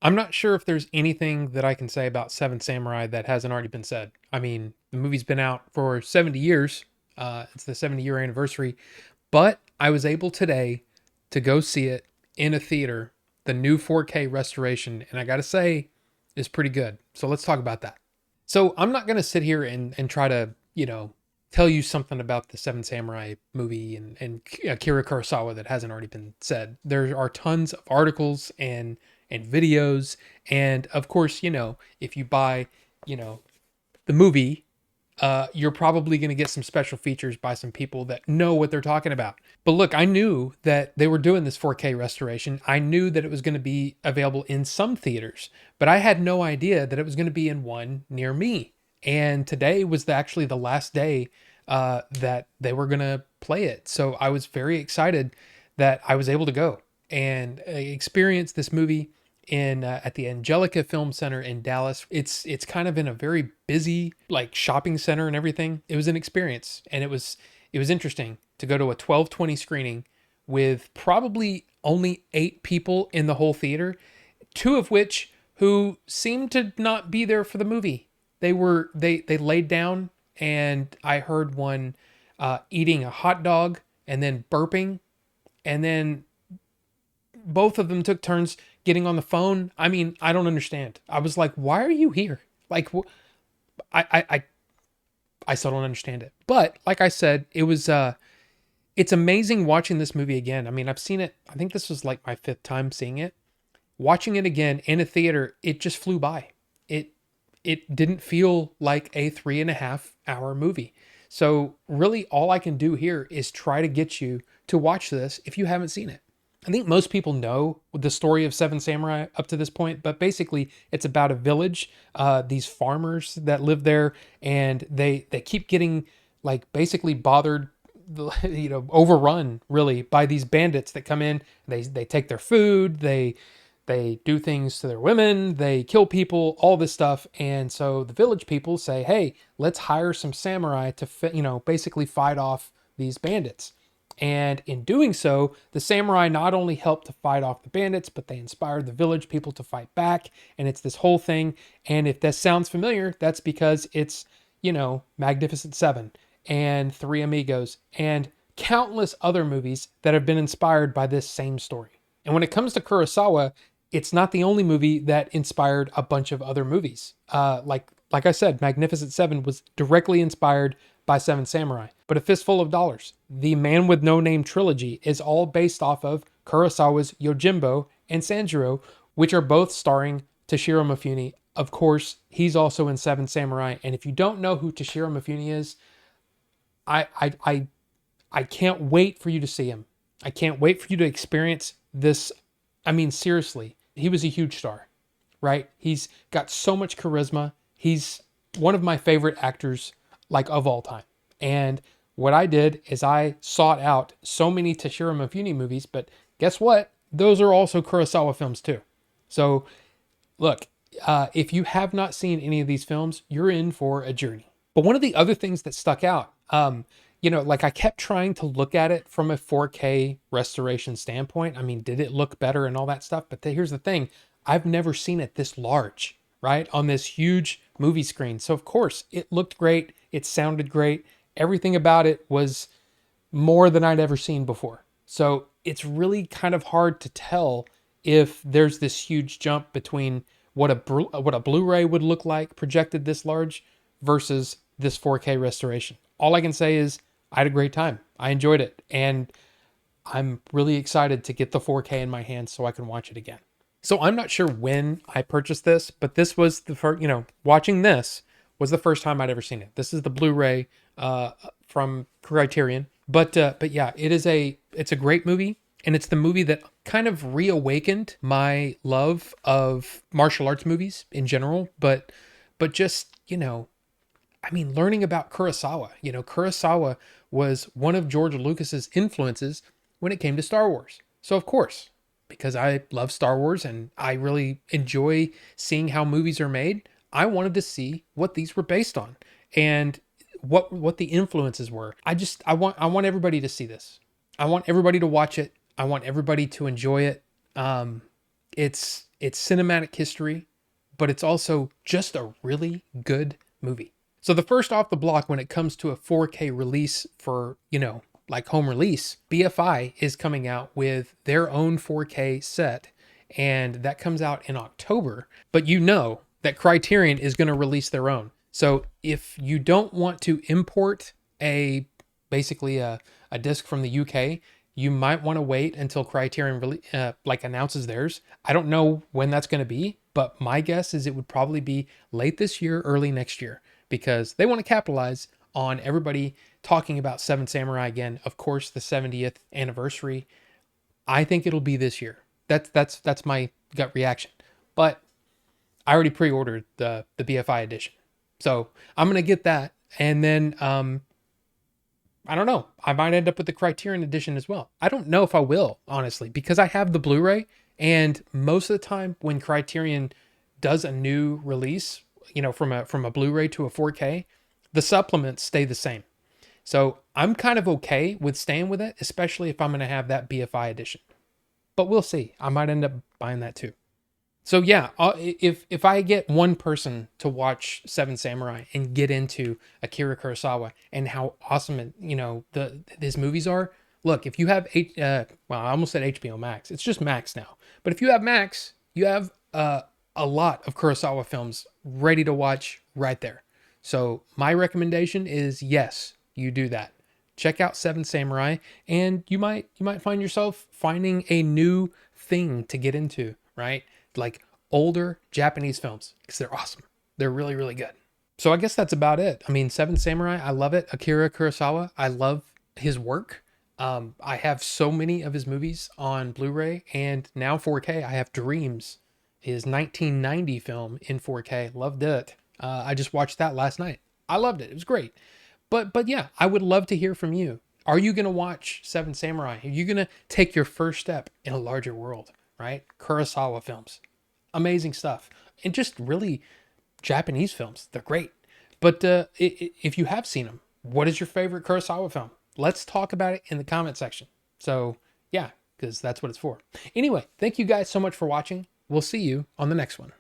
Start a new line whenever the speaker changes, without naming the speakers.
I'm not sure if there's anything that I can say about Seven Samurai that hasn't already been said. I mean, the movie's been out for 70 years. It's the 70-year anniversary. But I was able today to go see it in a theater, the new 4K restoration, and I gotta say, is pretty good. So let's talk about that. So I'm not gonna sit here and try to, tell you something about the Seven Samurai movie and Akira Kurosawa that hasn't already been said. There are tons of articles and videos, and of course, if you buy, you know, the movie, you're probably going to get some special features by some people that know what they're talking about. But look, I knew that they were doing this 4K restoration. I knew that it was going to be available in some theaters, but I had no idea that it was going to be in one near me. And today was actually the last day that they were going to play it. So I was very excited that I was able to go and experience this movie in at the Angelica Film Center in Dallas. It's kind of in a very busy like shopping center and everything. It was an experience, and it was interesting to go to a 12:20 screening with probably only 8 people in the whole theater, two of which who seemed to not be there for the movie. They laid down, and I heard one eating a hot dog and then burping, and then both of them took turns getting on the phone. I mean, I don't understand. I was like, why are you here? Like, I still don't understand it. But like I said, it's amazing watching this movie again. I mean, I've seen it. I think this was like my 5th time seeing it. Watching it again in a theater, it just flew by. It it didn't feel like a 3.5 hour movie. So really, all I can do here is try to get you to watch this if you haven't seen it. I think most people know the story of Seven Samurai up to this point, but basically it's about a village, these farmers that live there, and they keep getting like basically bothered, overrun really by these bandits that come in. They take their food, they do things to their women, they kill people, all this stuff, and so the village people say, "Hey, let's hire some samurai to basically fight off these bandits." And in doing so, the samurai not only helped to fight off the bandits, but they inspired the village people to fight back. And it's this whole thing. And if that sounds familiar, that's because it's, Magnificent Seven and Three Amigos and countless other movies that have been inspired by this same story. And when it comes to Kurosawa, it's not the only movie that inspired a bunch of other movies. Like I said, Magnificent Seven was directly inspired by Seven Samurai. But A Fistful of Dollars, the Man with No Name trilogy, is all based off of Kurosawa's Yojimbo and Sanjuro, which are both starring Toshiro Mifune. Of course, he's also in Seven Samurai. And if you don't know who Toshiro Mifune is, I can't wait for you to see him. I can't wait for you to experience this. I mean, seriously, he was a huge star, right? He's got so much charisma. He's one of my favorite actors, like, of all time. And what I did is I sought out so many Toshiro Mifune movies, but guess what? Those are also Kurosawa films too. So look, if you have not seen any of these films, you're in for a journey. But one of the other things that stuck out, like I kept trying to look at it from a 4K restoration standpoint. I mean, did it look better and all that stuff? But here's the thing. I've never seen it this large, right? On this huge movie screen. So of course it looked great. It sounded great. Everything about it was more than I'd ever seen before. So it's really kind of hard to tell if there's this huge jump between what a Blu-ray would look like projected this large versus this 4K restoration. All I can say is I had a great time. I enjoyed it, and I'm really excited to get the 4K in my hands so I can watch it again. So I'm not sure when I purchased this, but this was the first, watching this was the first time I'd ever seen it. This is the Blu-ray from Criterion. But yeah, it's a great movie, and it's the movie that kind of reawakened my love of martial arts movies in general, but just, I mean, learning about Kurosawa. Kurosawa was one of George Lucas's influences when it came to Star Wars. So of course, because I love Star Wars and I really enjoy seeing how movies are made, I wanted to see what these were based on and what the influences were. I want everybody to see this. I want everybody to watch it. I want everybody to enjoy it. It's cinematic history, but it's also just a really good movie. So the first off the block when it comes to a 4K release for, like home release, BFI is coming out with their own 4K set, and that comes out in October. But you know that Criterion is going to release their own. So if you don't want to import a basically a disc from the UK, you might want to wait until Criterion really like announces theirs. I don't know when that's going to be, but my guess is it would probably be late this year, early next year, because they want to capitalize on everybody talking about Seven Samurai again. Of course, the 70th anniversary. I think it'll be this year. That's my gut reaction. But I already pre-ordered the BFI edition, so I'm gonna get that, and then I don't know. I might end up with the Criterion edition as well. I don't know if I will, honestly, because I have the Blu-ray, and most of the time when Criterion does a new release, from a Blu-ray to a 4K, the supplements stay the same. So I'm kind of okay with staying with it, especially if I'm going to have that BFI edition. But we'll see. I might end up buying that too. So yeah, if I get one person to watch Seven Samurai and get into Akira Kurosawa and how awesome his movies are, look, if you have I almost said HBO Max, it's just Max now. But if you have Max, you have a lot of Kurosawa films ready to watch right there. So my recommendation is yes, you do that. Check out Seven Samurai, and you might find yourself finding a new thing to get into, right? Like older Japanese films, because they're awesome. They're really, really good. So I guess that's about it. I mean, Seven Samurai, I love it. Akira Kurosawa, I love his work. I have so many of his movies on Blu-ray and now 4K. I have Dreams, his 1990 film in 4K. Loved it. I just watched that last night. I loved it. It was great. But yeah, I would love to hear from you. Are you going to watch Seven Samurai? Are you going to take your first step in a larger world, right? Kurosawa films. Amazing stuff. And just really Japanese films. They're great. But if you have seen them, what is your favorite Kurosawa film? Let's talk about it in the comment section. So yeah, because that's what it's for. Anyway, thank you guys so much for watching. We'll see you on the next one.